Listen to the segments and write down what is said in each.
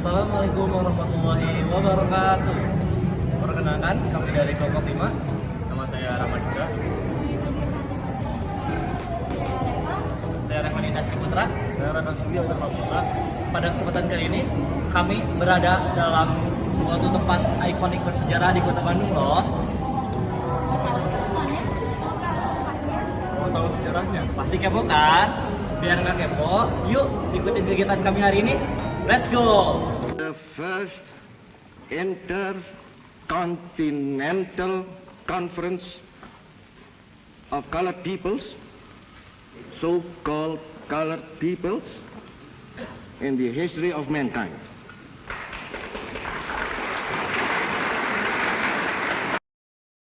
Assalamualaikum warahmatullahi wabarakatuh. Perkenalkan, kami dari kelompok 5. Nama saya Rahmat juga. Saya Revanita Sri Putra. Saya Raka Surya Dharma Putra. Pada kesempatan kali ini, kami berada dalam suatu tempat ikonik bersejarah di Kota Bandung loh. Mau tahu sejarahnya? Pasti kepo kan? Biar nggak kepo, yuk ikutin kegiatan kami hari ini. Let's go! The first intercontinental conference of colored peoples, so-called colored peoples, in the history of mankind.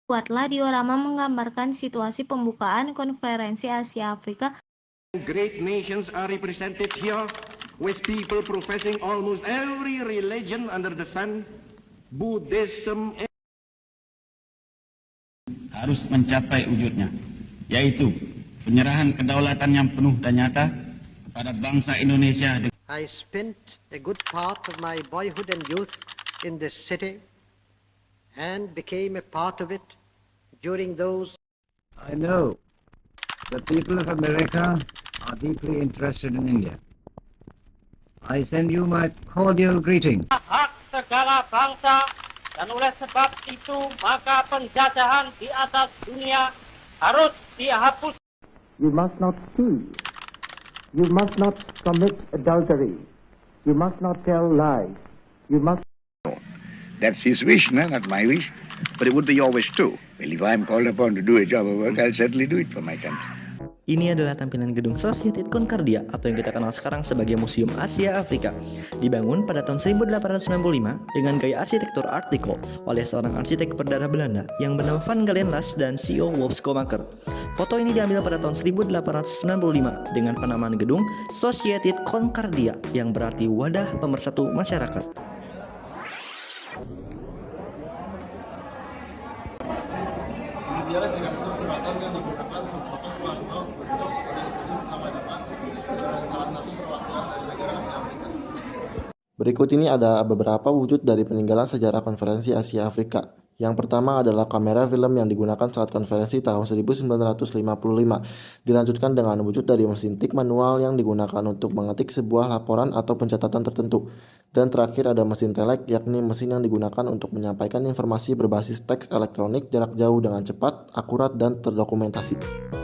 Buatlah diorama menggambarkan situasi pembukaan konferensi Asia Afrika. Great nations are represented here with people professing almost every religion under the sun, Buddhism. Harus mencapai wujudnya, yaitu penyerahan kedaulatan yang penuh dan nyata kepada bangsa Indonesia. I spent a good part of my boyhood and youth in this city and became a part of it during those. I know the people of America are deeply interested in India. I send you my cordial greeting. Hak segala bangsa, dan oleh sebab itu maka penjajahan di atas dunia harus dihapus. You must not steal. You must not commit adultery. You must not tell lies. You must. That's his wish, no? Not my wish. But it would be your wish too. Well, if I'm called upon to do a job of work, I'll certainly do it for my country. Ini adalah tampilan gedung Society Concordia atau yang kita kenal sekarang sebagai Museum Asia Afrika. Dibangun pada tahun 1895 dengan gaya arsitektur Art Deco oleh seorang arsitek berdarah Belanda yang bernama Van Galenlas dan CEO Wolf Skomaker. Foto ini diambil pada tahun 1895 dengan penamaan gedung Society Concordia yang berarti wadah pemersatu masyarakat. Ini dia replikasi suratan yang digunakan sama Pak Soeharto untuk diskusi bersama-sama salah satu perwakilan dari negara Asia Afrika. Berikut ini ada beberapa wujud dari peninggalan sejarah konferensi Asia Afrika. Yang pertama adalah kamera film yang digunakan saat konferensi tahun 1955. Dilanjutkan dengan wujud dari mesin tik manual yang digunakan untuk mengetik sebuah laporan atau pencatatan tertentu. Dan terakhir ada mesin telek, yakni mesin yang digunakan untuk menyampaikan informasi berbasis teks elektronik jarak jauh dengan cepat, akurat, dan terdokumentasi.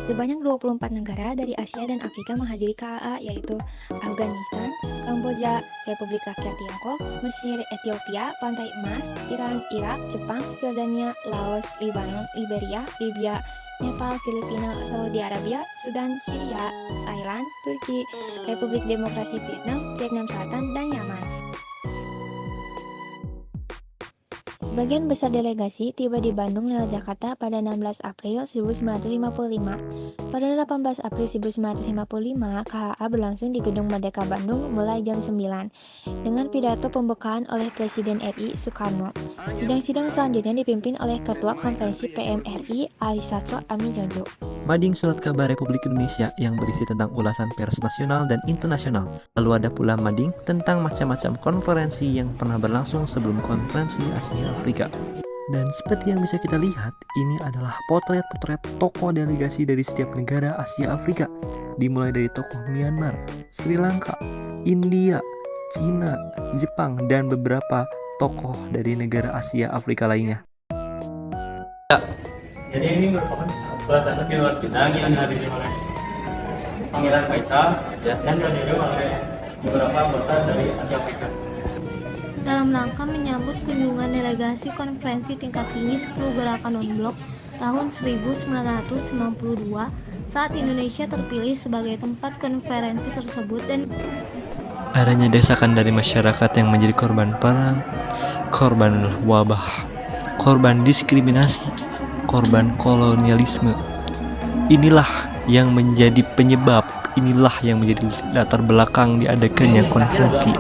Sebanyak 24 negara dari Asia dan Afrika menghadiri KAA, yaitu Afghanistan, Kamboja, Republik Rakyat Tiongkok, Mesir, Ethiopia, Pantai Emas, Iran, Irak, Jepang, Yordania, Laos, Libanon, Liberia, Libya, Nepal, Filipina, Saudi Arabia, Sudan, Syria, Thailand, Turki, Republik Demokrasi Vietnam, Vietnam Selatan, dan Yaman. Sebagian besar delegasi tiba di Bandung lewat Jakarta pada 16 April 1955. Pada 18 April 1955, KHA berlangsung di Gedung Merdeka Bandung mulai jam 9 dengan pidato pembukaan oleh Presiden RI Soekarno. Sidang-sidang selanjutnya dipimpin oleh Ketua Konferensi PMRI Ali Sastro Ami Jojo. Mading Surat Kabar Republik Indonesia yang berisi tentang ulasan pers nasional dan internasional. Lalu ada pula mading tentang macam-macam konferensi yang pernah berlangsung sebelum konferensi Asia Afrika. Dan seperti yang bisa kita lihat, ini adalah potret-potret tokoh delegasi dari setiap negara Asia Afrika. Dimulai dari tokoh Myanmar, Sri Lanka, India, Cina, Jepang, dan beberapa tokoh dari negara Asia Afrika lainnya. Jadi ini merupakan salah satu keluar kita yang dihadiri oleh Pangeran Faisal dan dihadiri oleh beberapa anggota dari Asia Afrika. Dalam rangka menyambut kunjungan delegasi konferensi tingkat tinggi 10 gerakan non-blok tahun 1992 saat Indonesia terpilih sebagai tempat konferensi tersebut dan adanya desakan dari masyarakat yang menjadi korban perang, korban wabah, korban diskriminasi, korban kolonialisme. Inilah yang menjadi penyebab, inilah yang menjadi latar belakang diadakannya konferensi.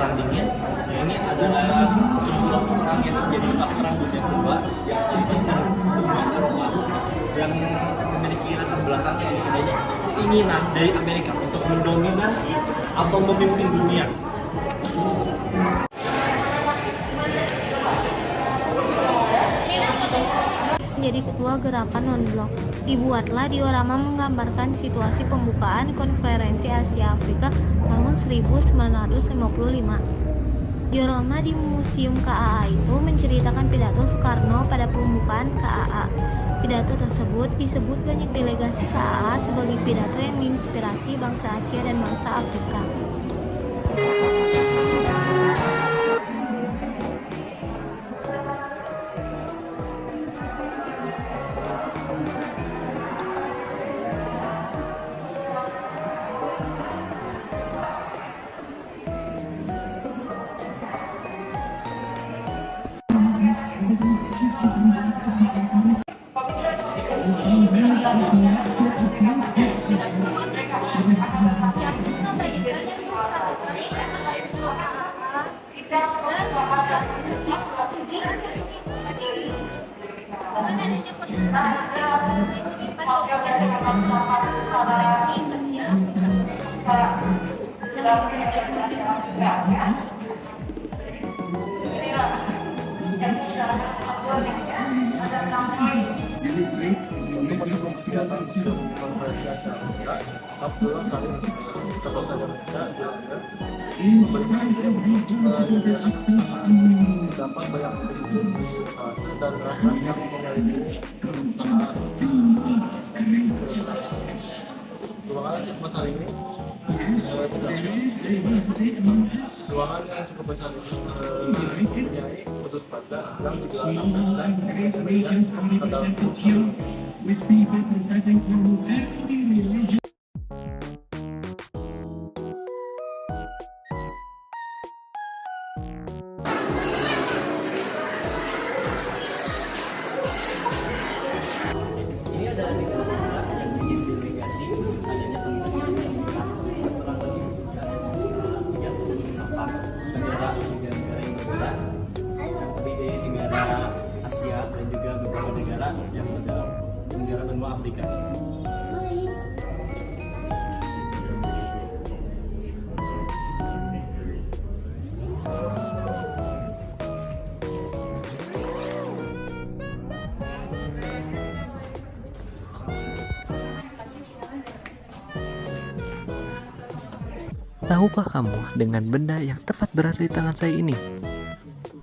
Yang memiliki latar belakangnya keinginan dari Amerika untuk mendominasi atau memimpin dunia. menjadi ketua gerakan non-blok. Dibuatlah diorama menggambarkan situasi pembukaan Konferensi Asia Afrika tahun 1955. Diorama di Museum KAA itu menceritakan pidato Soekarno pada pembukaan KAA. Pidato tersebut disebut banyak delegasi KAA sebagai pidato yang menginspirasi bangsa Asia dan bangsa Afrika. Untuk mendukung kegiatan Museum Konferensi Asia Afrika, Abdullah Salim Ketua Saja Indonesia memberikan kegiatan perpustakaan dapat banyak buku hasil dan gerakan yang memiliki perpustakaan. Ruangan yang cukup besar ini ruangan yang cukup besar ini mempunyai sudut baca yang digelarkan dan kemudian ada Ini adalah negara yang bikin delegasi adanya tentang negara yang berbeda, yang terdiri dari negara Asia dan juga beberapa negara yang ada negara benua Afrika. Tahukah kamu dengan benda yang tepat berada di tangan saya ini?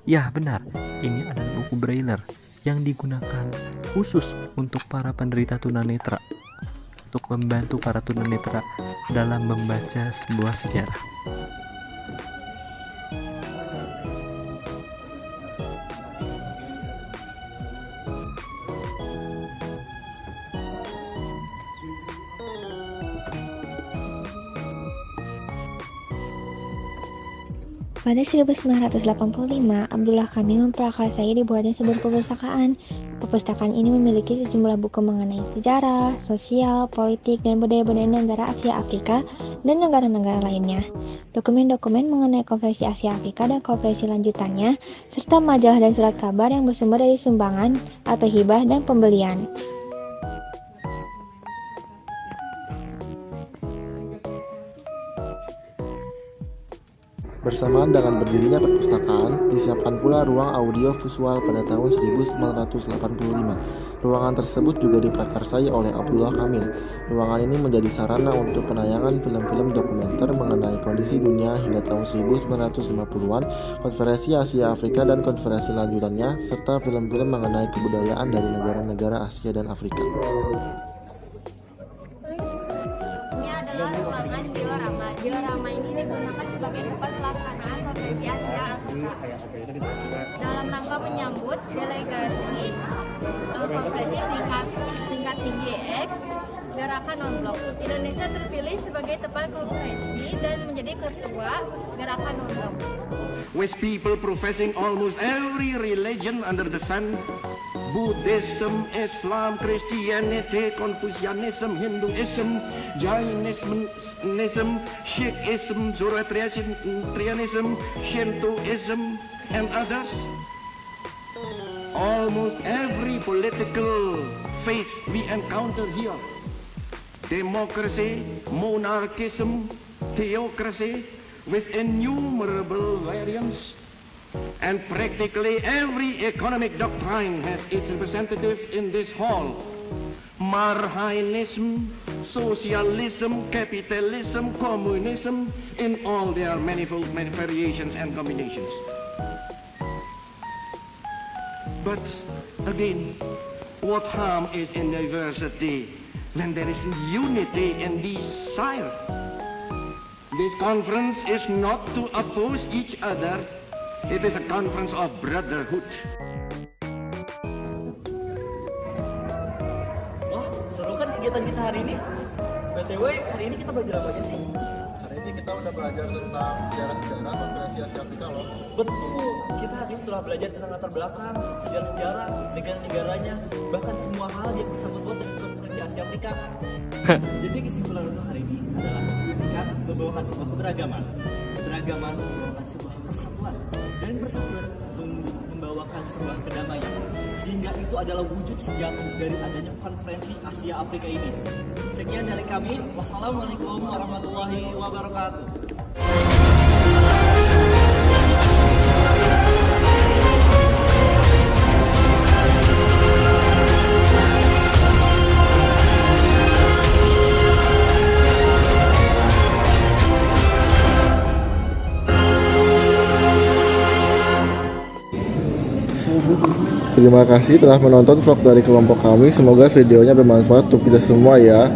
Ya, benar. Ini adalah buku Braille yang digunakan khusus untuk para penderita tunanetra, untuk membantu para tunanetra dalam membaca sebuah sejarah. Pada 1985, Abdullah Kamil memprakarsai dibuatnya sebuah perpustakaan. Perpustakaan ini memiliki sejumlah buku mengenai sejarah, sosial, politik, dan budaya-budaya negara Asia Afrika dan negara-negara lainnya. Dokumen-dokumen mengenai Konferensi Asia Afrika dan konferensi lanjutannya, serta majalah dan surat kabar yang bersumber dari sumbangan atau hibah dan pembelian. Bersamaan dengan berdirinya perpustakaan, disiapkan pula ruang audio visual pada tahun 1985. Ruangan tersebut juga diprakarsai oleh Abdullah Kamil. Ruangan ini menjadi sarana untuk penayangan film-film dokumenter mengenai kondisi dunia hingga tahun 1950-an, Konferensi Asia Afrika dan konferensi lanjutannya, serta film-film mengenai kebudayaan dari negara-negara Asia dan Afrika. Ini adalah ruangan diorama. Diorama ini digunakan sebagai tempat pelaksanaan Konferensi Asia Afrika dalam rangka menyambut delegasi konferensi tingkat tinggi X Gerakan Non-Blok. Indonesia terpilih sebagai tempat konferensi dan menjadi ketua Gerakan Non-Blok. With people professing almost every religion under the sun, Buddhism, Islam, Christianity, Confucianism, Hinduism, Jainism, Sikhism, Zoroastrianism, Shintoism, and others. Almost every political faith we encounter here, democracy, monarchism, theocracy, with innumerable variants, and practically every economic doctrine has its representative in this hall. Marxism, socialism, capitalism, communism, in all their manifold variations and combinations. But again, what harm is in diversity when there is unity in desire? This conference is not to oppose each other, it is a conference of brotherhood. Wah, seru kan kegiatan kita hari ini? BTW, hari ini kita belajar apa aja sih? Hari ini kita udah belajar tentang sejarah-sejarah konferensi Asia Afrika loh. Betul, kita hari ini telah belajar tentang latar belakang, sejarah-sejarah, negara-negaranya, bahkan semua hal yang bisa berbuat dengan konferensi Asia Afrika. Jadi kesimpulan untuk hari ini adalah kan membawakan sebuah keberagaman. Keberagaman membawakan sebuah persatuan, dan persatuan membawakan sebuah kedamaian. Sehingga itu adalah wujud sejati dari adanya konferensi Asia Afrika ini. Sekian dari kami. Wassalamualaikum warahmatullahi wabarakatuh. Terima kasih telah menonton vlog dari kelompok kami. Semoga videonya bermanfaat untuk kita semua ya.